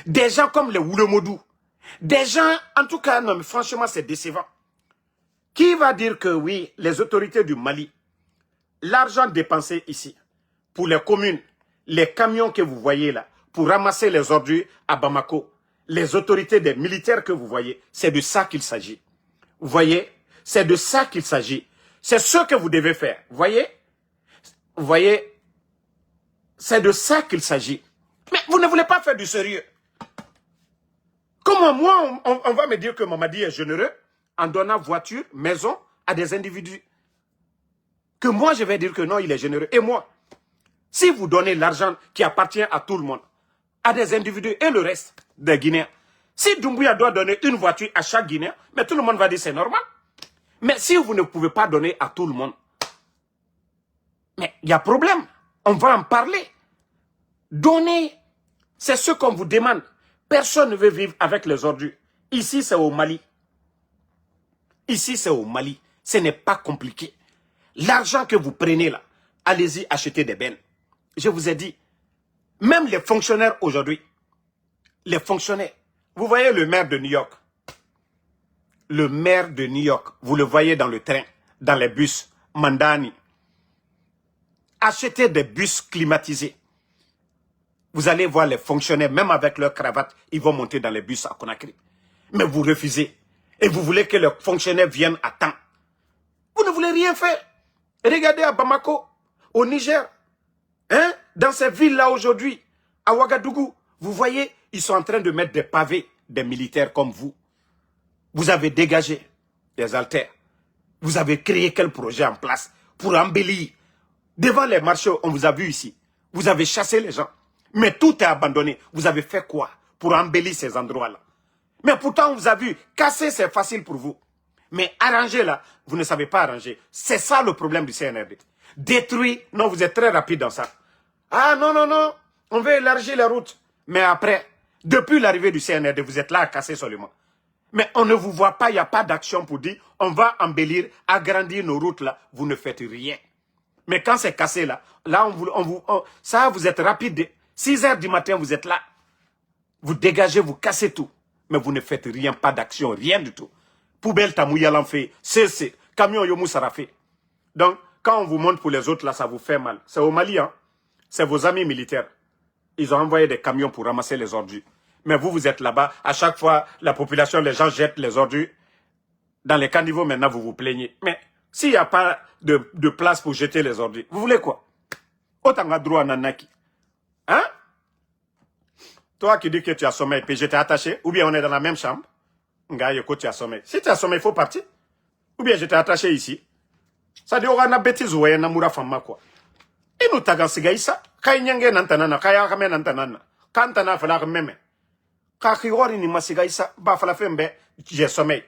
des gens comme les Oulemodou, des gens, en tout cas, non, mais franchement, c'est décevant. Qui va dire que oui, les autorités du Mali, l'argent dépensé ici, pour les communes, les camions que vous voyez là, pour ramasser les ordures à Bamako, les autorités des militaires que vous voyez, c'est de ça qu'il s'agit. Vous voyez, c'est de ça qu'il s'agit. C'est ce que vous devez faire. Vous voyez, c'est de ça qu'il s'agit. Mais vous ne voulez pas faire du sérieux. Comment moi, on va me dire que Mamadi est généreux en donnant voiture, maison à des individus que moi je vais dire que non, il est généreux. Et moi, si vous donnez l'argent qui appartient à tout le monde, à des individus et le reste des Guinéens, si Doumbouya doit donner une voiture à chaque Guinéen, mais tout le monde va dire c'est normal. Mais si vous ne pouvez pas donner à tout le monde, mais il y a problème. On va en parler. Donner, c'est ce qu'on vous demande. Personne ne veut vivre avec les ordures. Ici, c'est au Mali. Ici, c'est au Mali. Ce n'est pas compliqué. L'argent que vous prenez là, allez-y acheter des bennes. Je vous ai dit, même les fonctionnaires aujourd'hui, les fonctionnaires, vous voyez le maire de New York. Le maire de New York, vous le voyez dans le train, dans les bus, Mandani. Achetez des bus climatisés. Vous allez voir les fonctionnaires, même avec leur cravate, ils vont monter dans les bus à Conakry. Mais vous refusez. Et vous voulez que les fonctionnaires viennent à temps. Vous ne voulez rien faire. Regardez à Bamako, au Niger, hein, dans ces villes-là aujourd'hui, à Ouagadougou, vous voyez, ils sont en train de mettre des pavés, des militaires comme vous. Vous avez dégagé des haltères. Vous avez créé quel projet en place pour embellir. Devant les marchés, on vous a vu ici. Vous avez chassé les gens. Mais tout est abandonné. Vous avez fait quoi pour embellir ces endroits-là? Mais pourtant, on vous a vu. Casser, c'est facile pour vous. Mais arranger là, vous ne savez pas arranger. C'est ça le problème du CNRD. Détruire, non, vous êtes très rapide dans ça. Ah non, non, non, on veut élargir les routes. Mais après, depuis l'arrivée du CNRD, vous êtes là à casser seulement. Mais on ne vous voit pas, il n'y a pas d'action pour dire, on va embellir, agrandir nos routes là, vous ne faites rien. Mais quand c'est cassé là, ça vous êtes rapide. 6 heures du matin, vous êtes là. Vous dégagez, vous cassez tout. Mais vous ne faites rien, pas d'action, rien du tout. Poubelle Tamouya l'en fait, c'est camion Yomou Sara fait. Donc, quand on vous montre pour les autres là, ça vous fait mal. C'est au Mali, hein. C'est vos amis militaires. Ils ont envoyé des camions pour ramasser les ordures. Mais vous, vous êtes là-bas. À chaque fois, la population, les gens jettent les ordures. Dans les caniveaux, maintenant, vous vous plaignez. Mais s'il n'y a pas de place pour jeter les ordures, vous voulez quoi? Autant droit nanaki. Hein? Toi qui dis que tu as sommeil, puis je t'ai attaché, ou bien on est dans la même chambre. Nga tu as sommeil. Si tu as sommeil, il faut partir. Ou bien je t'ai attaché ici. Ça dit, on a une bêtise ou un amour à femme, quoi. Et nous t'agan sigaïsa. Kay nyange nantanana, kaya kame nantanana. Kantana fala meme. Kakiwari ni masigaïsa, ba fala fembe, j'ai sommeil.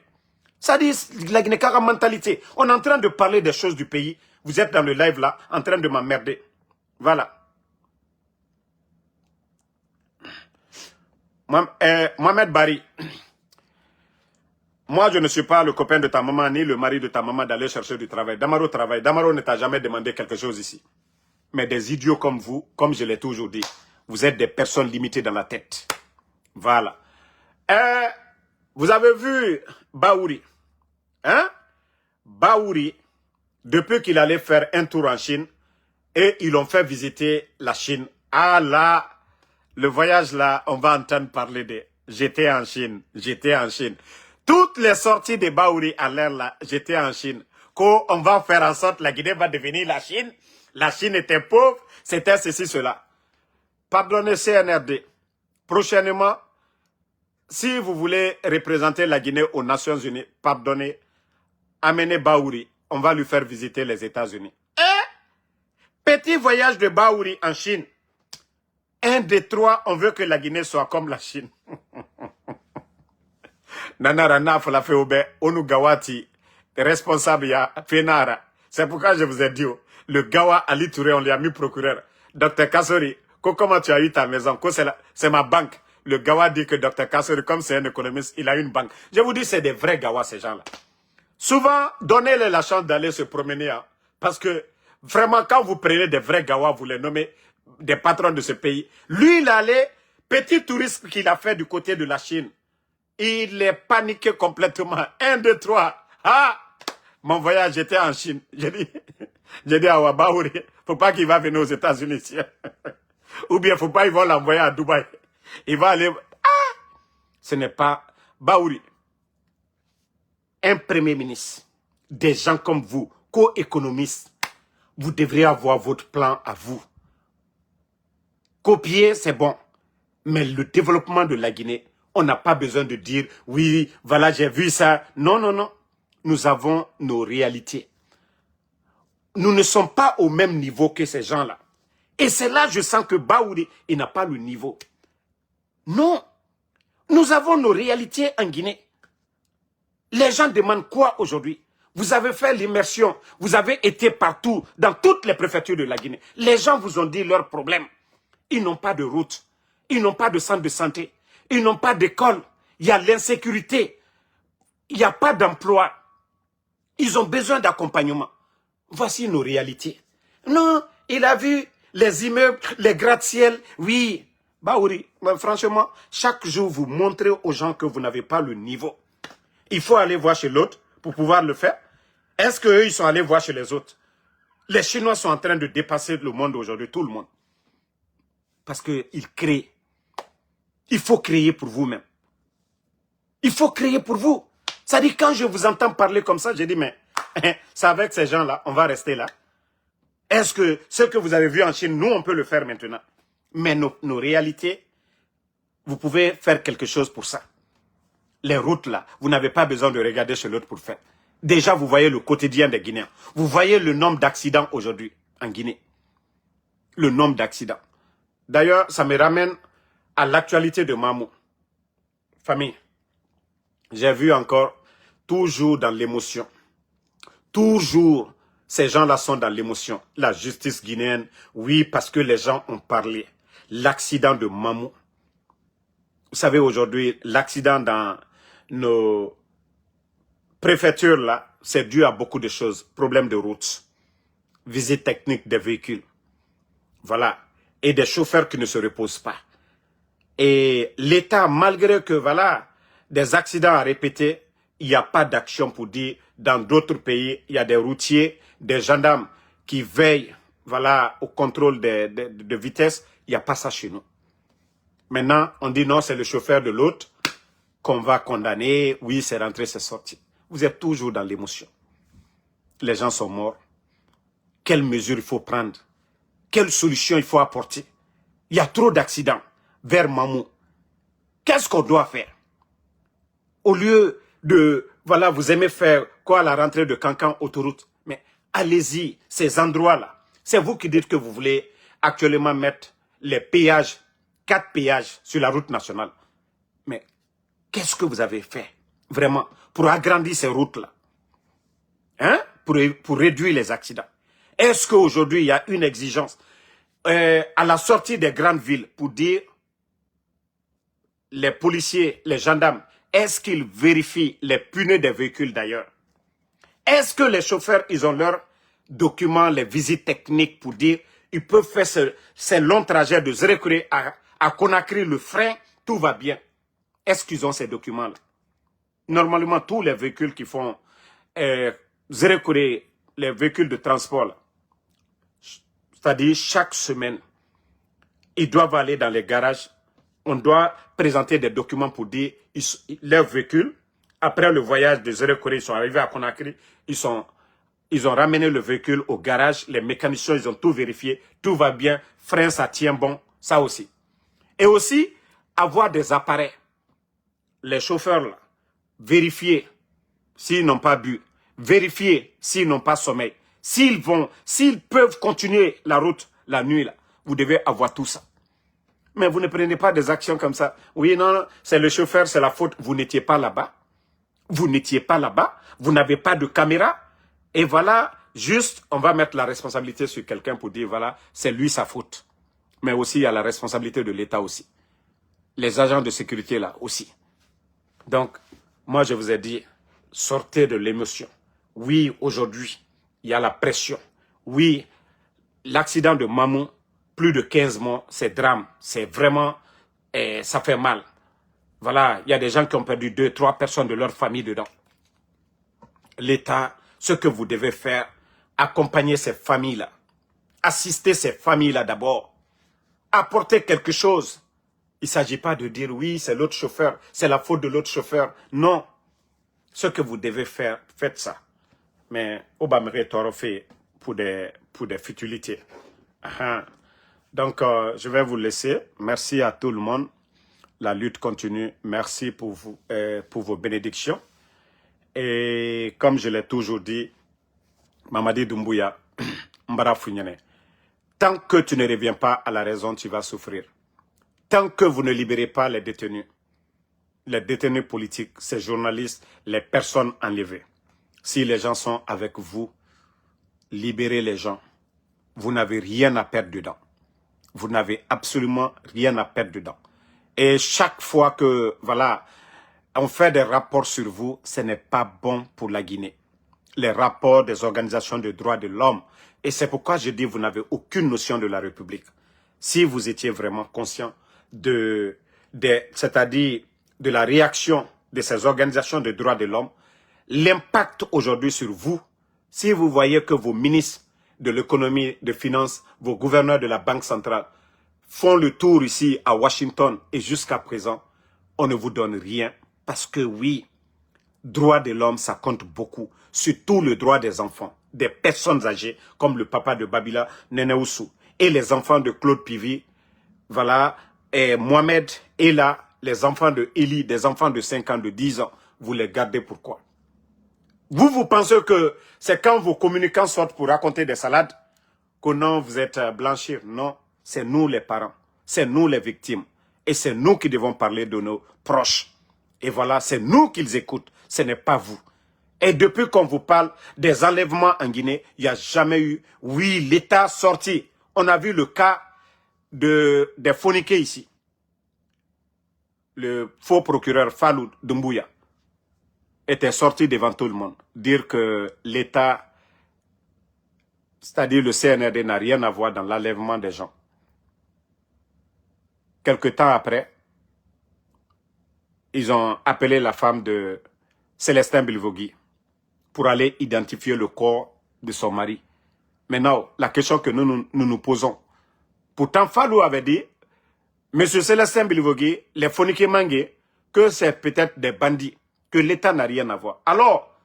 Ça dit, la Guinée-Cara mentalité. On est en train de parler des choses du pays. Vous êtes dans le live là, en train de m'emmerder. Voilà. Mohamed Bari. Moi, je ne suis pas le copain de ta maman, ni le mari de ta maman d'aller chercher du travail. Damaro travaille. Damaro ne t'a jamais demandé quelque chose ici. Mais des idiots comme vous, comme je l'ai toujours dit, vous êtes des personnes limitées dans la tête. Voilà. Vous avez vu Baouri. Hein? Baouri, depuis qu'il allait faire un tour en Chine, et ils l'ont fait visiter la Chine. Ah là, le voyage là, on va entendre parler de j'étais en Chine, j'étais en Chine. Toutes les sorties de Baouri à l'air là, j'étais en Chine. On va faire en sorte que la Guinée va devenir la Chine. La Chine était pauvre, c'était ceci, cela. Pardonnez CNRD. Prochainement, si vous voulez représenter la Guinée aux Nations Unies, pardonnez, amenez Baouri. On va lui faire visiter les États-Unis. Petit voyage de Baouri en Chine. 1 des 3, on veut que la Guinée soit comme la Chine. Nanara fala fe obe onu gawati responsable ya Fenara. C'est pourquoi je vous ai dit le Gawa Ali Touré, on lui a mis procureur. Dr Kassori, comment tu as eu ta maison? C'est ma banque. Le Gawa dit que Dr Kassori, comme c'est un économiste, il a une banque. Je vous dis, c'est des vrais Gawa ces gens-là. Souvent, donnez-les la chance d'aller se promener. Hein, parce que vraiment, quand vous prenez des vrais Gawa, vous les nommez des patrons de ce pays. Lui, il allait, petit tourisme qu'il a fait du côté de la Chine. Il est paniqué complètement. 1, 2, 3. Ah! Mon voyage, j'étais en Chine. J'ai dit à Wabaouri, faut pas qu'il va venir aux États-Unis. Ou bien, faut pas, ils vont l'envoyer à Dubaï. Il va aller... Ah! Ce n'est pas... Baouri. Un premier ministre. Des gens comme vous, co-économistes. Vous devriez avoir votre plan à vous. Copier, c'est bon. Mais le développement de la Guinée, on n'a pas besoin de dire, oui, voilà, j'ai vu ça. Non, non, non. nous avons nos réalités. Nous ne sommes pas au même niveau que ces gens-là. Et c'est là que je sens que Baouri, il n'a pas le niveau. Non. Nous avons nos réalités en Guinée. Les gens demandent quoi aujourd'hui? Vous avez fait l'immersion. Vous avez été partout, dans toutes les préfectures de la Guinée. Les gens vous ont dit leurs problèmes. Ils n'ont pas de route. Ils n'ont pas de centre de santé. Ils n'ont pas d'école. Il y a l'insécurité. Il n'y a pas d'emploi. Ils ont besoin d'accompagnement. Voici nos réalités. Non, il a vu les immeubles, les gratte-ciel. Oui, Baouri, franchement, chaque jour, vous montrez aux gens que vous n'avez pas le niveau. Il faut aller voir chez l'autre pour pouvoir le faire. Est-ce qu'eux, ils sont allés voir chez les autres? Les Chinois sont en train de dépasser le monde aujourd'hui, tout le monde. Parce qu'ils créent. Il faut créer pour vous-même. Il faut créer pour vous. Ça dit, quand je vous entends parler comme ça, je dis, mais c'est avec ces gens-là, on va rester là. Est-ce que ce que vous avez vu en Chine, nous, on peut le faire maintenant? Mais nos réalités, vous pouvez faire quelque chose pour ça. Les routes là, vous n'avez pas besoin de regarder chez l'autre pour faire. Déjà, vous voyez le quotidien des Guinéens. Vous voyez le nombre d'accidents aujourd'hui en Guinée. Le nombre d'accidents. D'ailleurs, ça me ramène à l'actualité de Mamou. Famille, j'ai vu encore, toujours dans l'émotion. Toujours, ces gens-là sont dans l'émotion. La justice guinéenne, oui, parce que les gens ont parlé. L'accident de Mamou. Vous savez, aujourd'hui, l'accident dans nos préfectures, là, c'est dû à beaucoup de choses. Problème de route, visite technique des véhicules. Voilà. Et des chauffeurs qui ne se reposent pas. Et l'État, malgré que, voilà, des accidents à répéter, il n'y a pas d'action pour dire, dans d'autres pays, il y a des routiers, des gendarmes qui veillent, voilà, au contrôle de vitesse. Il n'y a pas ça chez nous. Maintenant, on dit non, c'est le chauffeur de l'autre qu'on va condamner. Oui, c'est rentré, c'est sorti. Vous êtes toujours dans l'émotion. Les gens sont morts. Quelles mesures il faut prendre? Quelles solutions il faut apporter? Il y a trop d'accidents vers Mamou. Qu'est-ce qu'on doit faire? Au lieu de, voilà, vous aimez faire quoi à la rentrée de Cancan, autoroute? Mais allez-y, ces endroits-là. C'est vous qui dites que vous voulez actuellement mettre les péages, 4 péages sur la route nationale. Mais qu'est-ce que vous avez fait, vraiment, pour agrandir ces routes-là? Hein? Pour réduire les accidents. Est-ce qu'aujourd'hui, il y a une exigence à la sortie des grandes villes pour dire les policiers, les gendarmes, est-ce qu'ils vérifient les pneus des véhicules d'ailleurs? Est-ce que les chauffeurs, ils ont leurs documents, les visites techniques pour dire ils peuvent faire ces longs trajets de Zérékouré à Conakry, le frein, tout va bien? Est-ce qu'ils ont ces documents-là? Normalement, tous les véhicules qui font Zérékouré, les véhicules de transport, c'est-à-dire chaque semaine, ils doivent aller dans les garages. On doit présenter des documents pour dire leurs véhicules, après le voyage de Zérékouré, ils sont arrivés à Conakry, ils ont ramené le véhicule au garage, les mécaniciens, ils ont tout vérifié, tout va bien, frein, ça tient bon, ça aussi. Et aussi, avoir des appareils. Les chauffeurs, là, vérifier s'ils n'ont pas bu, vérifier s'ils n'ont pas sommeil. S'ils peuvent continuer la route la nuit, là, vous devez avoir tout ça. Mais vous ne prenez pas des actions comme ça. Oui, non, c'est le chauffeur, c'est la faute. Vous n'étiez pas là-bas. Vous n'étiez pas là-bas. Vous n'avez pas de caméra. Et voilà, juste, on va mettre la responsabilité sur quelqu'un pour dire, voilà, c'est lui sa faute. Mais aussi, il y a la responsabilité de l'État aussi. Les agents de sécurité là aussi. Donc, moi, je vous ai dit, sortez de l'émotion. Oui, aujourd'hui, il y a la pression. Oui, l'accident de Mamou, plus de 15 morts, c'est drame. C'est vraiment, ça fait mal. Voilà, il y a des gens qui ont perdu 2, 3 personnes de leur famille dedans. L'État, ce que vous devez faire, accompagner ces familles-là. Assister ces familles-là d'abord. Apporter quelque chose. Il ne s'agit pas de dire, oui, c'est l'autre chauffeur, c'est la faute de l'autre chauffeur. Non. Ce que vous devez faire, faites ça. Mais, Obamere Toro fait pour des futilités. Donc, je vais vous laisser. Merci à tout le monde. La lutte continue. Merci pour vos bénédictions. Et comme je l'ai toujours dit, Mamadi Doumbouya, Mbara Founyane, tant que tu ne reviens pas à la raison, tu vas souffrir. Tant que vous ne libérez pas les détenus politiques, ces journalistes, les personnes enlevées, si les gens sont avec vous, libérez les gens. Vous n'avez rien à perdre dedans. Vous n'avez absolument rien à perdre dedans. Et chaque fois que, voilà, on fait des rapports sur vous, ce n'est pas bon pour la Guinée. Les rapports des organisations de droits de l'homme. Et c'est pourquoi je dis, vous n'avez aucune notion de la République. Si vous étiez vraiment conscient c'est-à-dire de la réaction de ces organisations de droits de l'homme, l'impact aujourd'hui sur vous, si vous voyez que vos ministres de l'économie, de finances, vos gouverneurs de la Banque centrale font le tour ici à Washington et jusqu'à présent, on ne vous donne rien. Parce que oui, droit de l'homme, ça compte beaucoup. Surtout le droit des enfants, des personnes âgées, comme le papa de Babila Neneussou, et les enfants de Claude Pivy, voilà, et Mohamed, et là, les enfants de Eli, des enfants de 5 ans, de 10 ans, vous les gardez pourquoi? Vous pensez que c'est quand vos communicants sortent pour raconter des salades que non, vous êtes blanchir. Non, c'est nous les parents, c'est nous les victimes. Et c'est nous qui devons parler de nos proches. Et voilà, c'est nous qu'ils écoutent, ce n'est pas vous. Et depuis qu'on vous parle des enlèvements en Guinée, il n'y a jamais eu, oui, l'État sorti. On a vu le cas des phoniqués ici. Le faux procureur Fallou Doumbouya était sorti devant tout le monde. Dire que l'État, c'est-à-dire le CNRD, n'a rien à voir dans l'enlèvement des gens. Quelque temps après, ils ont appelé la femme de Célestin Bilvogui pour aller identifier le corps de son mari. Maintenant, la question que nous posons, pourtant Fallou avait dit, M. Célestin Bilvogui, les phoniqués mangués, que c'est peut-être des bandits, que l'État n'a rien à voir. Alors,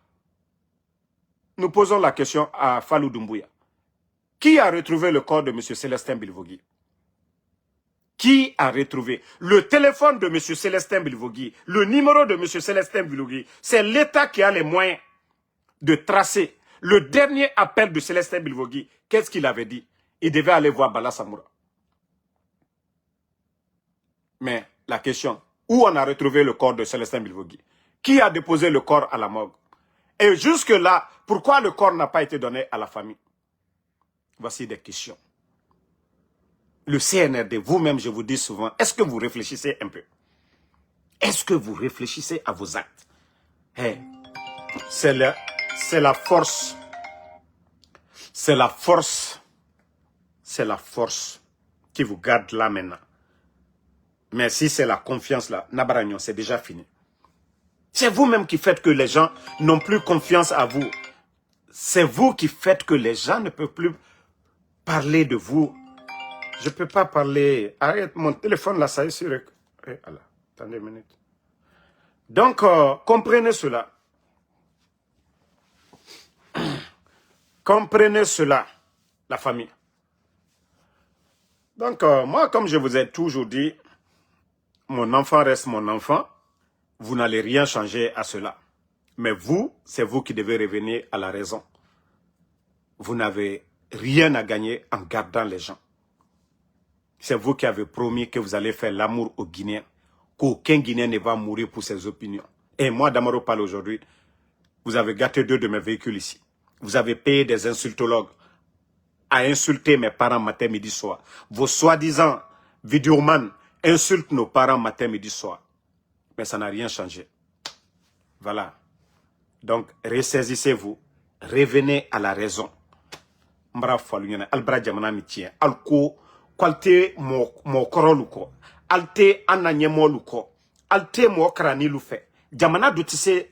nous posons la question à Fallou Doumbouya. Qui a retrouvé le corps de M. Célestin Bilvogui? Qui a retrouvé le téléphone de M. Célestin Bilvogui, le numéro de M. Célestin Bilvogui? C'est l'État qui a les moyens de tracer le dernier appel de Célestin Bilvogui. Qu'est-ce qu'il avait dit? Il devait aller voir Bala Samoura. Mais la question, où on a retrouvé le corps de Célestin Bilvogui? Qui a déposé le corps à la morgue? Et jusque-là, pourquoi le corps n'a pas été donné à la famille? Voici des questions. Le CNRD, vous-même, je vous dis souvent, est-ce que vous réfléchissez un peu? Est-ce que vous réfléchissez à vos actes? Hey, c'est la force. C'est la force. C'est la force qui vous garde là maintenant. Mais si c'est la confiance là, Nabaragnon, c'est déjà fini. C'est vous-même qui faites que les gens n'ont plus confiance à vous. C'est vous qui faites que les gens ne peuvent plus parler de vous. Je ne peux pas parler. Arrête, mon téléphone là, ça est sur... Attendez une minute. Donc, comprenez cela. Comprenez cela, la famille. Donc, moi, comme je vous ai toujours dit, mon enfant reste mon enfant. Vous n'allez rien changer à cela. Mais vous, c'est vous qui devez revenir à la raison. Vous n'avez rien à gagner en gardant les gens. C'est vous qui avez promis que vous allez faire l'amour aux Guinéens. Qu'aucun Guinéen ne va mourir pour ses opinions. Et moi, Damaro parle aujourd'hui. Vous avez gâté 2 de mes véhicules ici. Vous avez payé des insultologues à insulter mes parents matin, midi, soir. Vos soi-disant vidéomans insultent nos parents matin, midi, soir. Mais ça n'a rien changé. Voilà. Donc, ressaisissez-vous. Revenez à la raison. Mbra falunyana albra jamana mi tien. Alko kwalte mo koroluko. Alte ananyemo luko. Alte mo karanilu fe. Jamana dotise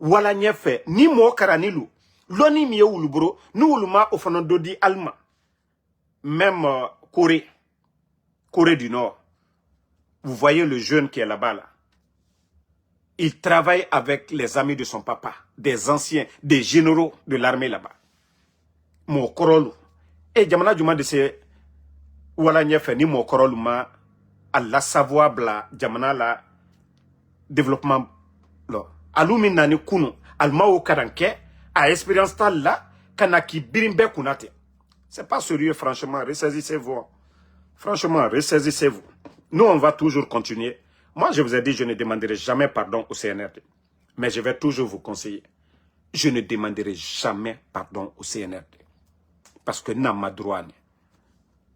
wala nyefe ni mo karanilu. Loni miye ulubro nu uluma ofanandodi alma. Même Corée du Nord. Vous voyez le jeune qui est là-bas là. Il travaille avec les amis de son papa, des anciens, des généraux de l'armée là-bas. Mo korolu. Et jamana juma de se wala nyefe ni mo korolu ma alla savoir bla jamana la développement lo. Alumi nani kunu Almao Karanke, à expérience tal là, Kanaki Birimbe Kunate. C'est pas sérieux, franchement, ressaisissez-vous. Franchement, ressaisissez-vous. Nous, on va toujours continuer. Moi, je vous ai dit, je ne demanderai jamais pardon au CNRD. Mais je vais toujours vous conseiller. Je ne demanderai jamais pardon au CNRD. Parce que Namadrouane,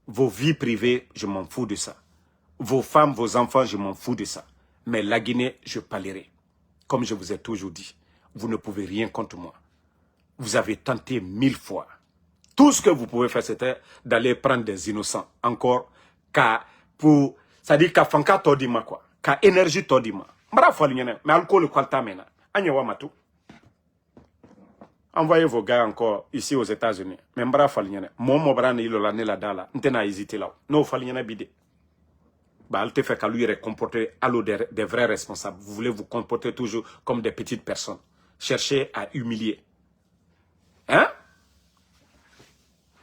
vos vies privées, je m'en fous de ça. Vos femmes, vos enfants, je m'en fous de ça. Mais la Guinée, je parlerai. Comme je vous ai toujours dit, vous ne pouvez rien contre moi. Vous avez tenté 1000 fois. Tout ce que vous pouvez faire, c'était d'aller prendre des innocents. Encore, pour, c'est-à-dire qu'à Fanka Todima, quoi. Qu'à énergie Todima. Mais alcool, quoi, tamena. Agnewa Matou. Envoyez vos gars encore ici aux États-Unis. Mais m'bra falignene. Mon mobrane il la ne la dala. N'tena hésité là. Non falignene bide. Bah, elle te fait qu'à lui comporter à l'eau des vrais responsables. Vous voulez vous comporter toujours comme des petites personnes. Cherchez à humilier. Hein?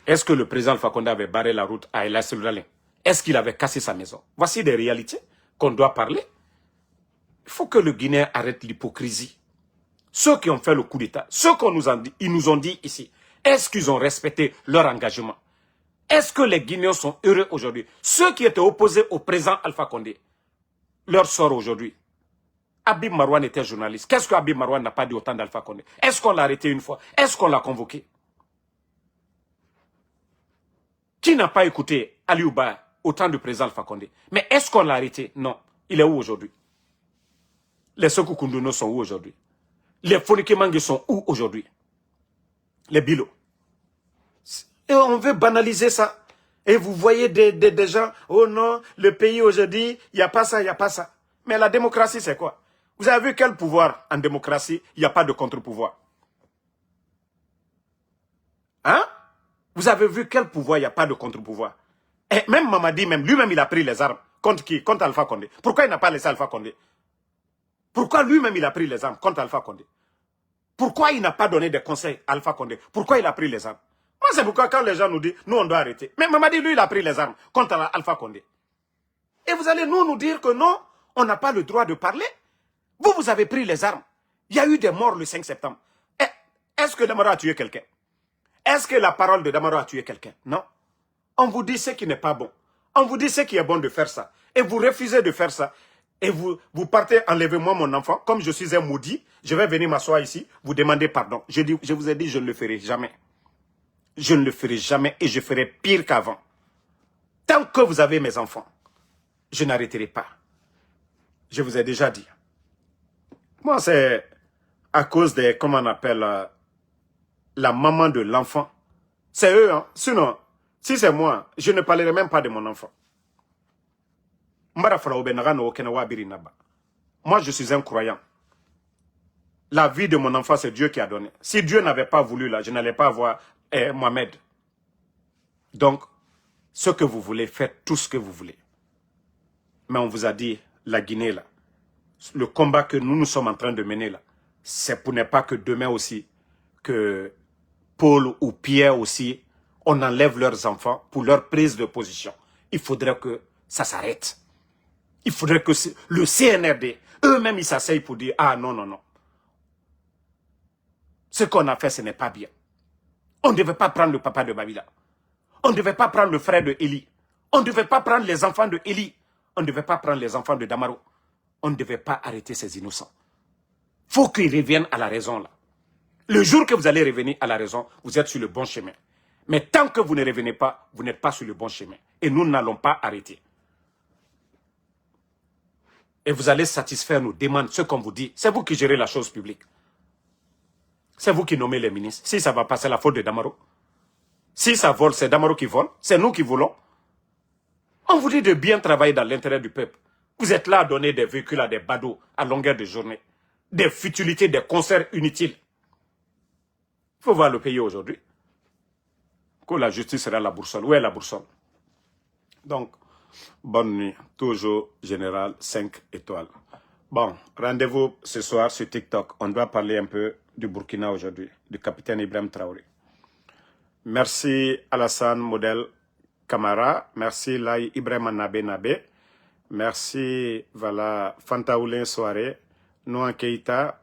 Est-ce que le président Alpha Condé avait barré la route à Ella Seloudalin? Est-ce qu'il avait cassé sa maison? Voici des réalités qu'on doit parler. Il faut que le Guinéen arrête l'hypocrisie. Ceux qui ont fait le coup d'État, ceux qu'on nous a dit, ils nous ont dit ici, est-ce qu'ils ont respecté leur engagement? Est-ce que les Guinéens sont heureux aujourd'hui? Ceux qui étaient opposés au président Alpha Condé, leur sort aujourd'hui. Habib Marouane était journaliste. Qu'est-ce que Habib Marouane n'a pas dit au temps d'Alpha Condé? Est-ce qu'on l'a arrêté une fois? Est-ce qu'on l'a convoqué? Qui n'a pas écouté Aliou Ba au temps du président Alpha Condé? Mais est-ce qu'on l'a arrêté? Non. Il est où aujourd'hui? Les Sékou Koundono sont où aujourd'hui? Les Fonike Mangue sont où aujourd'hui? Les Bilo. Et on veut banaliser ça. Et vous voyez des gens, oh non, le pays aujourd'hui, il n'y a pas ça, il n'y a pas ça. Mais la démocratie, c'est quoi? Vous avez vu quel pouvoir en démocratie, il n'y a pas de contre-pouvoir? Hein? Vous avez vu quel pouvoir, il n'y a pas de contre-pouvoir? Et même Mamadi, même lui-même, il a pris les armes. Contre qui? Contre Alpha Condé. Pourquoi il n'a pas laissé Alpha Condé? Pourquoi lui-même, il a pris les armes contre Alpha Condé? Pourquoi il n'a pas donné des conseils à Alpha Condé? Pourquoi il a pris les armes? Moi, c'est pourquoi quand les gens nous disent, nous, on doit arrêter. Mais Mamadi, lui, il a pris les armes contre Alpha Condé. Et vous allez nous dire que non, on n'a pas le droit de parler? Vous avez pris les armes. Il y a eu des morts le 5 septembre. Est-ce que Damaro a tué quelqu'un? Est-ce que la parole de Damaro a tué quelqu'un? Non. On vous dit ce qui n'est pas bon. On vous dit ce qui est bon de faire ça. Et vous refusez de faire ça. Et vous partez, enlevez-moi mon enfant. Comme je suis un maudit, je vais venir m'asseoir ici, vous demander pardon. Je vous ai dit, je ne le ferai jamais. Je ne le ferai jamais et je ferai pire qu'avant. Tant que vous avez mes enfants, je n'arrêterai pas. Je vous ai déjà dit. Moi, c'est à cause des, comment on appelle, la maman de l'enfant. C'est eux, hein. Sinon, si c'est moi, je ne parlerai même pas de mon enfant. Moi, je suis un croyant. La vie de mon enfant, c'est Dieu qui a donné. Si Dieu n'avait pas voulu, là, je n'allais pas avoir Mohamed. Donc, ce que vous voulez, faites tout ce que vous voulez. Mais on vous a dit, la Guinée, là, le combat que nous sommes en train de mener, là, c'est pour ne pas que demain aussi, que Paul ou Pierre aussi, on enlève leurs enfants pour leur prise de position. Il faudrait que ça s'arrête. Il faudrait que le CNRD, eux-mêmes, ils s'asseyent pour dire, ah non, non, non. Ce qu'on a fait, ce n'est pas bien. On ne devait pas prendre le papa de Babila. On ne devait pas prendre le frère de Eli. On ne devait pas prendre les enfants de Eli. On ne devait pas prendre les enfants de Damaro. On ne devait pas arrêter ces innocents. Il faut qu'ils reviennent à la raison là. Le jour que vous allez revenir à la raison, vous êtes sur le bon chemin. Mais tant que vous ne revenez pas, vous n'êtes pas sur le bon chemin. Et nous n'allons pas arrêter. Et vous allez satisfaire nos demandes, ce qu'on vous dit. C'est vous qui gérez la chose publique. C'est vous qui nommez les ministres. Si ça va passer la faute de Damaro. Si ça vole, c'est Damaro qui vole. C'est nous qui volons. On vous dit de bien travailler dans l'intérêt du peuple. Vous êtes là à donner des véhicules à des badauds à longueur de journée. Des futilités, des concerts inutiles. Il faut voir le pays aujourd'hui. Que la justice sera la boussole. Où est la boussole? Donc, bonne nuit. Toujours Général 5 étoiles. Bon, rendez-vous ce soir sur TikTok. On doit parler un peu du Burkina aujourd'hui, du capitaine Ibrahim Traoré. Merci Alassane Modèle Camara. Merci Lai Ibrahim Nabé. Merci, voilà, Fantaoulin Soare, Noan Keita,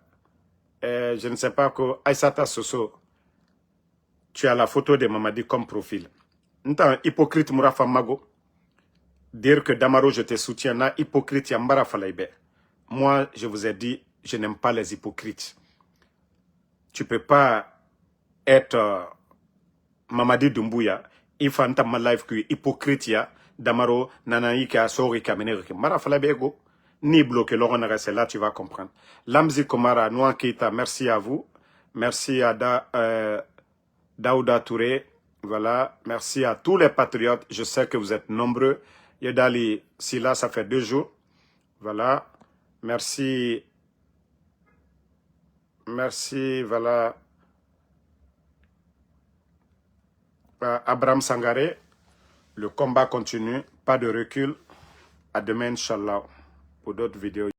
je ne sais pas que Aïssata Soso, tu as la photo de Mamadi comme profil. N'ta hypocrite Mourafa Mago. Dire que Damaro, je te soutiens, na hypocrite Yambara Falaïbe. Moi, je vous ai dit, je n'aime pas les hypocrites. Tu peux pas être Mamadi Doumbouya, il faut entendre ma life que hypocrite ya, Damaro, Nanaïka, Sorika, Menerike. Mara Falaïbe ego. Ni bloqué, Laurent c'est là tu vas comprendre. Lamzi Komara, Nouan Keita, merci à vous. Merci à Daouda Touré. Voilà, merci à tous les patriotes. Je sais que vous êtes nombreux. Yedali Silla, ça fait 2 jours. Voilà, merci. Merci, voilà. Abraham Sangaré, le combat continue, pas de recul. À demain, Inch'Allah, pour d'autres vidéos.